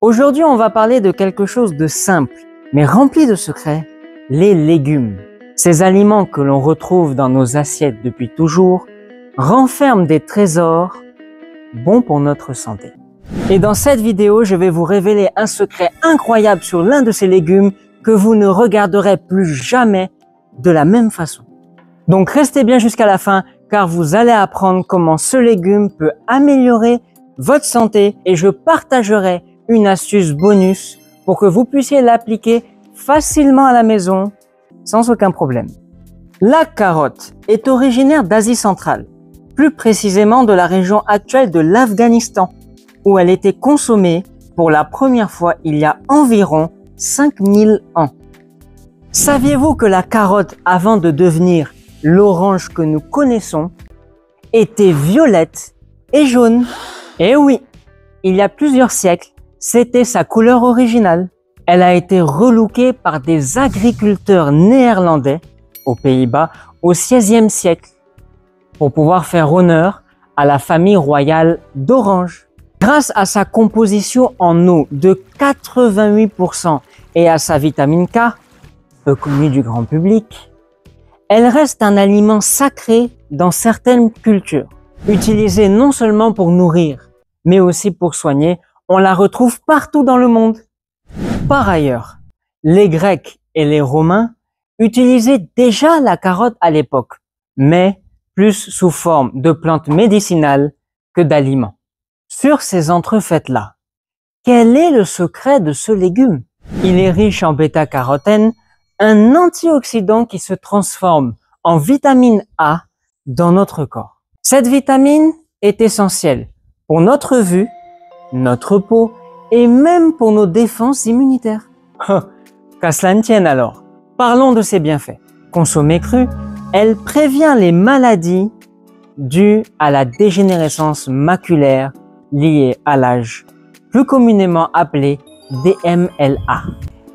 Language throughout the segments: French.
Aujourd'hui, on va parler de quelque chose de simple, mais rempli de secrets, les légumes. Ces aliments que l'on retrouve dans nos assiettes depuis toujours renferment des trésors bons pour notre santé. Et dans cette vidéo, je vais vous révéler un secret incroyable sur l'un de ces légumes que vous ne regarderez plus jamais de la même façon. Donc restez bien jusqu'à la fin car vous allez apprendre comment ce légume peut améliorer votre santé et je partagerai une astuce bonus pour que vous puissiez l'appliquer facilement à la maison sans aucun problème. La carotte est originaire d'Asie centrale, plus précisément de la région actuelle de l'Afghanistan, où elle était consommée pour la première fois il y a environ 5000 ans. Saviez-vous que la carotte, avant de devenir l'orange que nous connaissons, était violette et jaune? Eh oui, il y a plusieurs siècles, c'était sa couleur originale. Elle a été relookée par des agriculteurs néerlandais aux Pays-Bas au XVIe siècle pour pouvoir faire honneur à la famille royale d'Orange. Grâce à sa composition en eau de 88% et à sa vitamine K, peu connue du grand public, elle reste un aliment sacré dans certaines cultures. Utilisée non seulement pour nourrir, mais aussi pour soigner, on la retrouve partout dans le monde. Par ailleurs, les Grecs et les Romains utilisaient déjà la carotte à l'époque, mais plus sous forme de plante médicinale que d'aliments. Sur ces entrefaites-là, quel est le secret de ce légume? Il est riche en bêta-carotène, un antioxydant qui se transforme en vitamine A dans notre corps. Cette vitamine est essentielle pour notre vue, notre peau et même pour nos défenses immunitaires. Qu'à cela ne tienne alors. Parlons de ses bienfaits. Consommée crue, elle prévient les maladies dues à la dégénérescence maculaire liée à l'âge, plus communément appelée DMLA.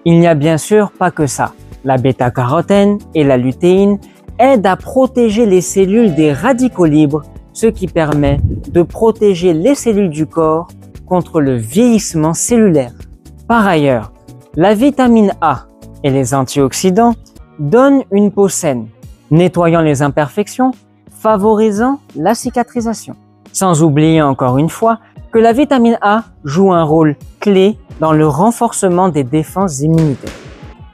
Il n'y a bien sûr pas que ça. La bêta-carotène et la lutéine aident à protéger les cellules des radicaux libres, ce qui permet de protéger les cellules du corps contre le vieillissement cellulaire. Par ailleurs, la vitamine A et les antioxydants donnent une peau saine, nettoyant les imperfections, favorisant la cicatrisation. Sans oublier encore une fois que la vitamine A joue un rôle clé dans le renforcement des défenses immunitaires.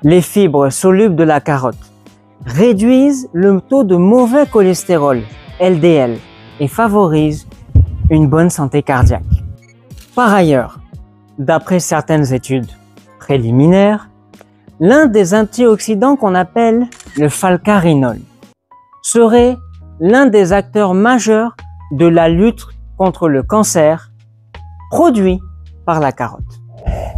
Les fibres solubles de la carotte réduisent le taux de mauvais cholestérol, LDL, et favorisent une bonne santé cardiaque. Par ailleurs, d'après certaines études préliminaires, l'un des antioxydants qu'on appelle le falcarinol serait l'un des acteurs majeurs de la lutte contre le cancer produit par la carotte.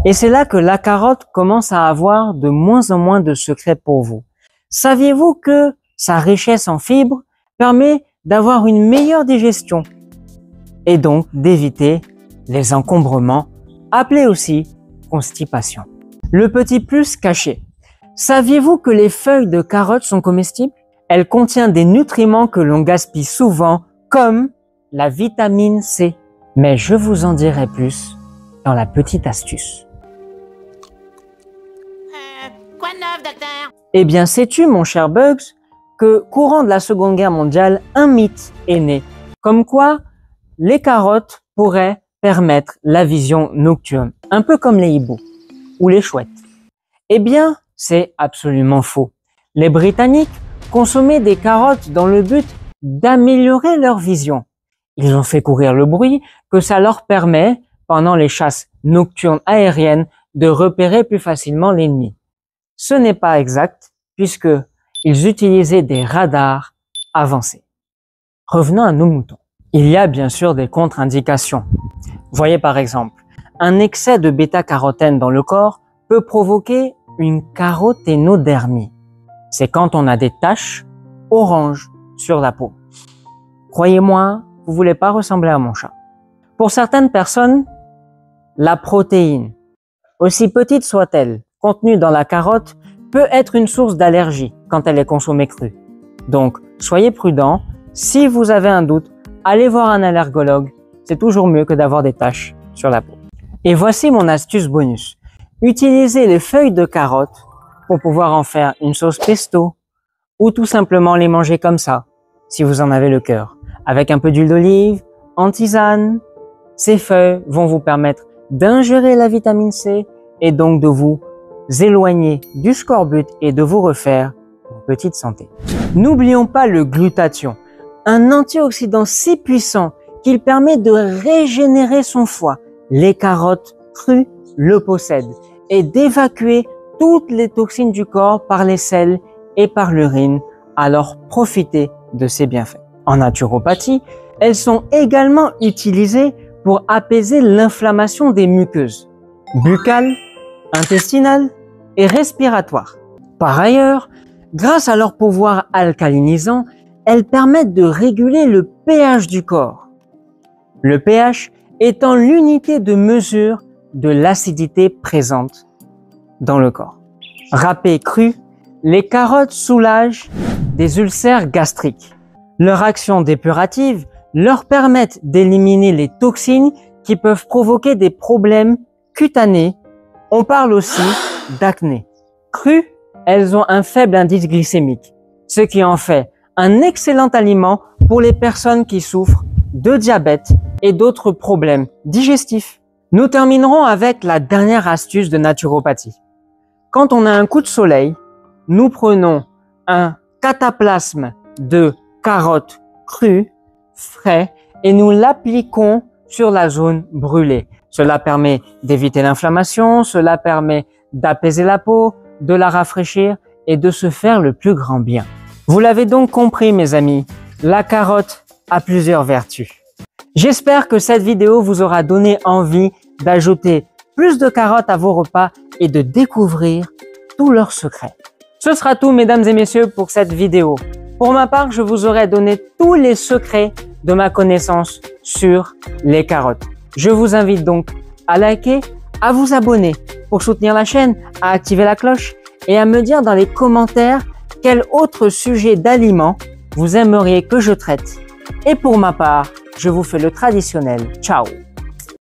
Et c'est là que la carotte commence à avoir de moins en moins de secrets pour vous. Saviez-vous que sa richesse en fibres permet d'avoir une meilleure digestion et donc d'éviter les encombrements, appelés aussi constipation. Le petit plus caché. Saviez-vous que les feuilles de carotte sont comestibles? Elles contiennent des nutriments que l'on gaspille souvent, comme la vitamine C. Mais je vous en dirai plus dans la petite astuce. Quoi de neuf, docteur? Eh bien, sais-tu, mon cher Bugs, que courant de la Seconde Guerre mondiale, un mythe est né, comme quoi les carottes pourraient permettre la vision nocturne, un peu comme les hiboux ou les chouettes. Eh bien, c'est absolument faux. Les Britanniques consommaient des carottes dans le but d'améliorer leur vision. Ils ont fait courir le bruit que ça leur permet, pendant les chasses nocturnes aériennes, de repérer plus facilement l'ennemi. Ce n'est pas exact, puisque ils utilisaient des radars avancés. Revenons à nos moutons. Il y a bien sûr des contre-indications. Voyez par exemple, un excès de bêta-carotène dans le corps peut provoquer une caroténodermie. C'est quand on a des taches oranges sur la peau. Croyez-moi, vous ne voulez pas ressembler à mon chat. Pour certaines personnes, la protéine, aussi petite soit-elle, contenue dans la carotte, peut être une source d'allergie quand elle est consommée crue. Donc, soyez prudents. Si vous avez un doute, allez voir un allergologue. C'est toujours mieux que d'avoir des taches sur la peau. Et voici mon astuce bonus. Utilisez les feuilles de carottes pour pouvoir en faire une sauce pesto ou tout simplement les manger comme ça, si vous en avez le cœur, avec un peu d'huile d'olive, en tisane. Ces feuilles vont vous permettre d'ingérer la vitamine C et donc de vous éloigner du scorbut et de vous refaire une petite santé. N'oublions pas le glutathion, un antioxydant si puissant qu'il permet de régénérer son foie. Les carottes crues le possèdent et d'évacuer toutes les toxines du corps par les selles et par l'urine, alors profitez de ces bienfaits. En naturopathie, elles sont également utilisées pour apaiser l'inflammation des muqueuses, buccales, intestinales et respiratoires. Par ailleurs, grâce à leur pouvoir alcalinisant, elles permettent de réguler le pH du corps. Le pH étant l'unité de mesure de l'acidité présente dans le corps. Râpées crues, les carottes soulagent des ulcères gastriques. Leur action dépurative leur permet d'éliminer les toxines qui peuvent provoquer des problèmes cutanés. On parle aussi d'acné. Crues, elles ont un faible indice glycémique, ce qui en fait un excellent aliment pour les personnes qui souffrent de diabète et d'autres problèmes digestifs. Nous terminerons avec la dernière astuce de naturopathie. Quand on a un coup de soleil, nous prenons un cataplasme de carottes crues, frais, et nous l'appliquons sur la zone brûlée. Cela permet d'éviter l'inflammation, cela permet d'apaiser la peau, de la rafraîchir et de se faire le plus grand bien. Vous l'avez donc compris, mes amis, la carotte a plusieurs vertus. J'espère que cette vidéo vous aura donné envie d'ajouter plus de carottes à vos repas et de découvrir tous leurs secrets. Ce sera tout, mesdames et messieurs, pour cette vidéo. Pour ma part, je vous aurai donné tous les secrets de ma connaissance sur les carottes. Je vous invite donc à liker, à vous abonner pour soutenir la chaîne, à activer la cloche et à me dire dans les commentaires quel autre sujet d'aliments vous aimeriez que je traite. Et pour ma part, je vous fais le traditionnel ciao.